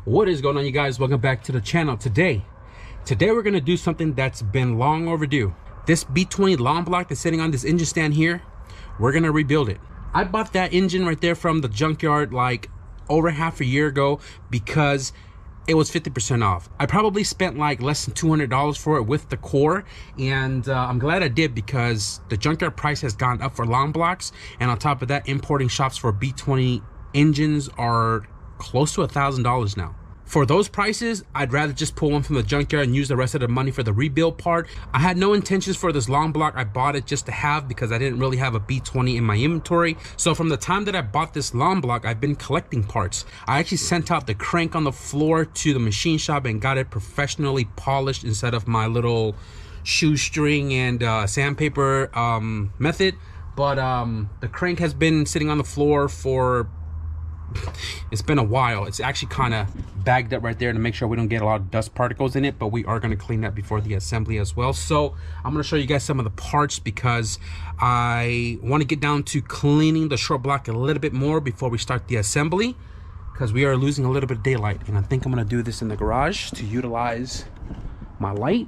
What is going on, you guys? Welcome back to the channel. Today we're gonna do something that's been long overdue. This B20 long block that's sitting on this engine stand here, we're gonna rebuild it. I bought that engine right there from the junkyard like over half a year ago because it was 50% off. I probably spent like less than $200 for it with the core, and I'm glad I did because the junkyard price has gone up for long blocks, and on top of that, importing shops for B20 engines are close to $1,000 now. For those prices, I'd rather just pull one from the junkyard and use the rest of the money for the rebuild part. I had no intentions for this long block. I bought it just to have because I didn't really have a B20 in my inventory. So from the time that I bought this long block, I've been collecting parts. I actually sent out the crank on the floor to the machine shop and got it professionally polished instead of my little shoestring and sandpaper method. But the crank has been sitting on the floor for it's been a while. It's actually kind of bagged up right there to make sure we don't get a lot of dust particles in it, but we are going to clean that before the assembly as well. So I'm going to show you guys some of the parts because I want to get down to cleaning the short block a little bit more before we start the assembly, because we are losing a little bit of daylight, and I think I'm going to do this in the garage to utilize my light.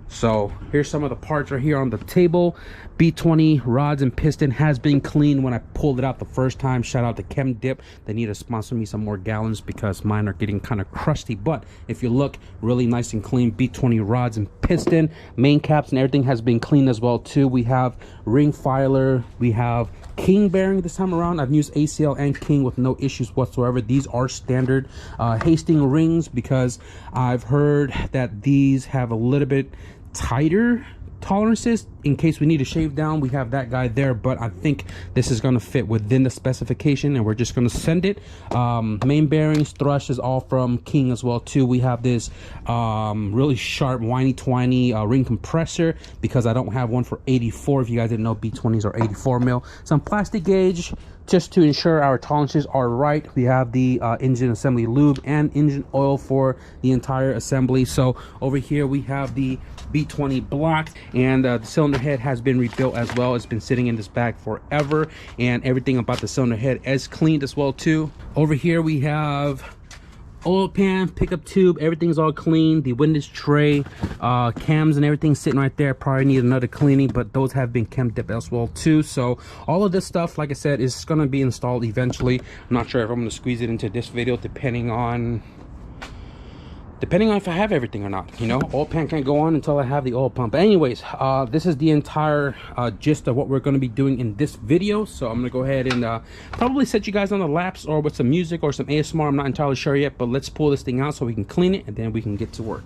So here's some of the parts right here on the table. B20 rods and piston has been cleaned when I pulled it out the first time. Shout out to Chem Dip. They need to sponsor me some more gallons because mine are getting kind of crusty. But if you look, really nice and clean. B20 rods and piston, main caps and everything has been cleaned as well too. We have ring filer. We have King bearing this time around. I've used ACL and King with no issues whatsoever. These are standard Hastings rings because I've heard that these have a little bit tighter tolerances in case we need to shave down. We have that guy there, but I think this is going to fit within the specification, and we're just going to send it. Main bearings, thrush is all from King as well too. We have this really sharp whiny twiny ring compressor because I don't have one for 84. If you guys didn't know, B20s are 84 mil. Some plastic gauge just to ensure our tolerances are right. We have the engine assembly lube and engine oil for the entire assembly. So over here we have the B20 block, and the cylinder head has been rebuilt as well. It's been sitting in this bag forever, and everything about the cylinder head is cleaned as well too. Over here we have oil pan, pickup tube, everything's all clean. The windage tray, cams and everything sitting right there, probably need another cleaning, but those have been chem dipped as well too. So all of this stuff, like I said, is going to be installed eventually. I'm not sure if I'm going to squeeze it into this video, depending on if I have everything or not. You know, oil pan can't go on until I have the oil pump. But anyways, this is the entire gist of what we're going to be doing in this video. So I'm going to go ahead and probably set you guys on the laps or with some music or some ASMR. I'm not entirely sure yet, but let's pull this thing out so we can clean it and then we can get to work.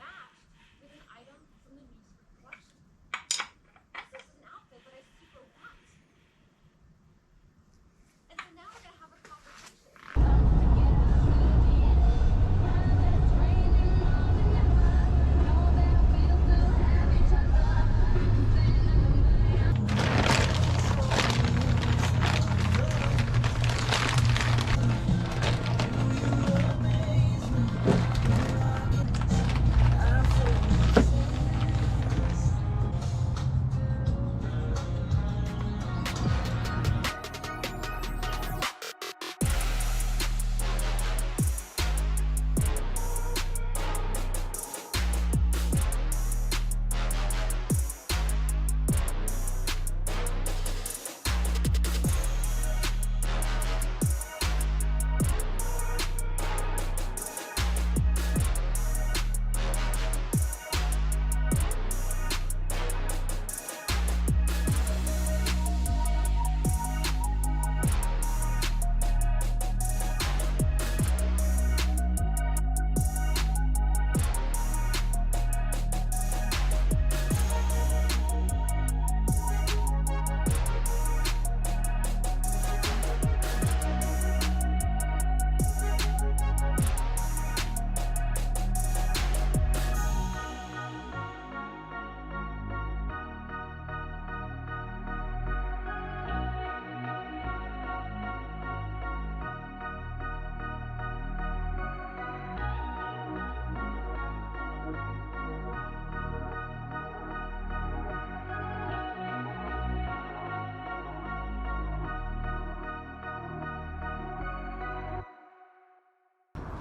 match with an item from the newsprint collection. This is an outfit that I super want. And so now we're going to have a conversation.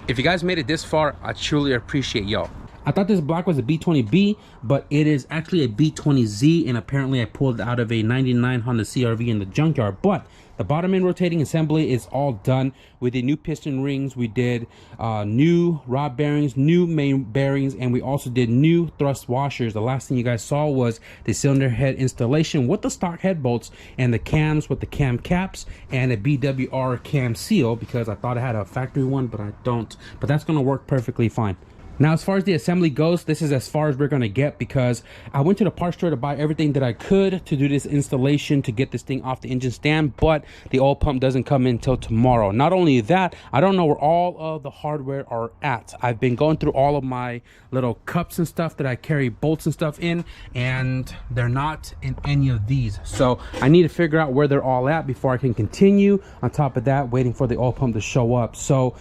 If you guys made it this far, I truly appreciate y'all. I thought this block was a B20B, but it is actually a B20Z, and apparently I pulled it out of a 99 Honda CR-V in the junkyard. But the bottom end rotating assembly is all done. We did new piston rings, we did new rod bearings, new main bearings, and we also did new thrust washers. The last thing you guys saw was the cylinder head installation with the stock head bolts and the cams with the cam caps and a BWR cam seal, because I thought I had a factory one, but I don't. But that's gonna work perfectly fine. Now, as far as the assembly goes, this is as far as we're going to get, because I went to the parts store to buy everything that I could to do this installation to get this thing off the engine stand, but the oil pump doesn't come in until tomorrow. Not only that, I don't know where all of the hardware are at. I've been going through all of my little cups and stuff that I carry bolts and stuff in, and they're not in any of these. So I need to figure out where they're all at before I can continue. On top of that, waiting for the oil pump to show up. So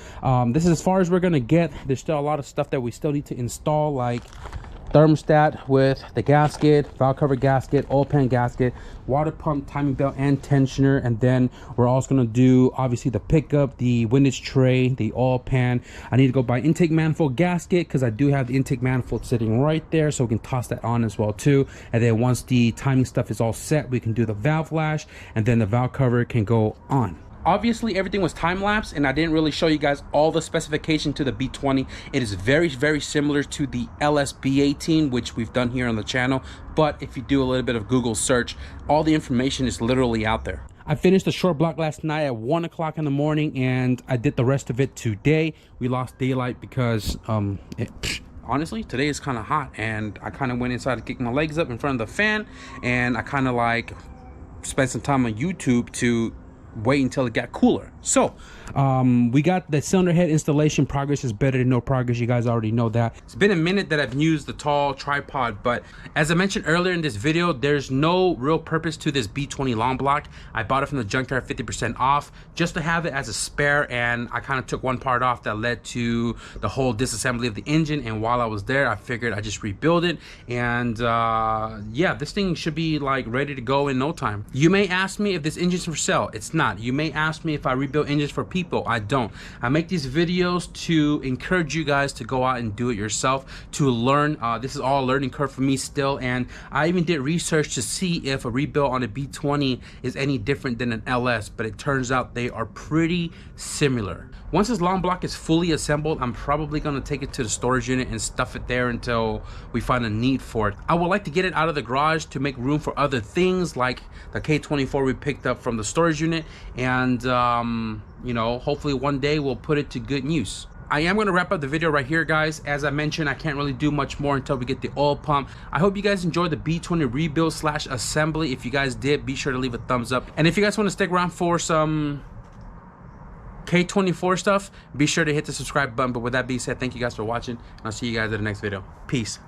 this is as far as we're going to get. There's still a lot of stuff that we still need to install, like thermostat with the gasket, valve cover gasket, oil pan gasket, water pump, timing belt, and tensioner. And then we're also going to do obviously the pickup, the windage tray, the oil pan. I need to go buy intake manifold gasket, because I do have the intake manifold sitting right there, so we can toss that on as well too. And then once the timing stuff is all set, we can do the valve lash, and then the valve cover can go on. Obviously everything was time-lapse, and I didn't really show you guys all the specification to the B20. It is very, very similar to the LS B18, which we've done here on the channel. But if you do a little bit of Google search, all the information is literally out there. I finished the short block last night at 1 o'clock in the morning, and I did the rest of it today. We lost daylight because honestly, today is kind of hot, and I kind of went inside to kick my legs up in front of the fan, and I kind of like spent some time on YouTube to wait until it got cooler. So we got the cylinder head installation. Progress is better than no progress. You guys already know that. It's been a minute that I've used the tall tripod, but as I mentioned earlier in this video, there's no real purpose to this B20 long block. I bought it from the junkyard 50% off just to have it as a spare, and I kind of took one part off that led to the whole disassembly of the engine. And while I was there, I figured I just rebuild it, and yeah, this thing should be like ready to go in no time. You may ask me if this engine's for sale. It's not. You may ask me if I rebuild engines for people. I don't. I make these videos to encourage you guys to go out and do it yourself, to learn. This is all a learning curve for me still, and I even did research to see if a rebuild on a B20 is any different than an LS, but it turns out they are pretty similar. Once this long block is fully assembled, I'm probably going to take it to the storage unit and stuff it there until we find a need for it. I would like to get it out of the garage to make room for other things like the K24 we picked up from the storage unit, and you know, hopefully one day we'll put it to good use. I am going to wrap up the video right here, guys. As I mentioned, I can't really do much more until we get the oil pump. I hope you guys enjoyed the B20 rebuild / assembly. If you guys did, be sure to leave a thumbs up. And if you guys want to stick around for some K24 stuff, be sure to hit the subscribe button. But with that being said, thank you guys for watching, and I'll see you guys in the next video. Peace.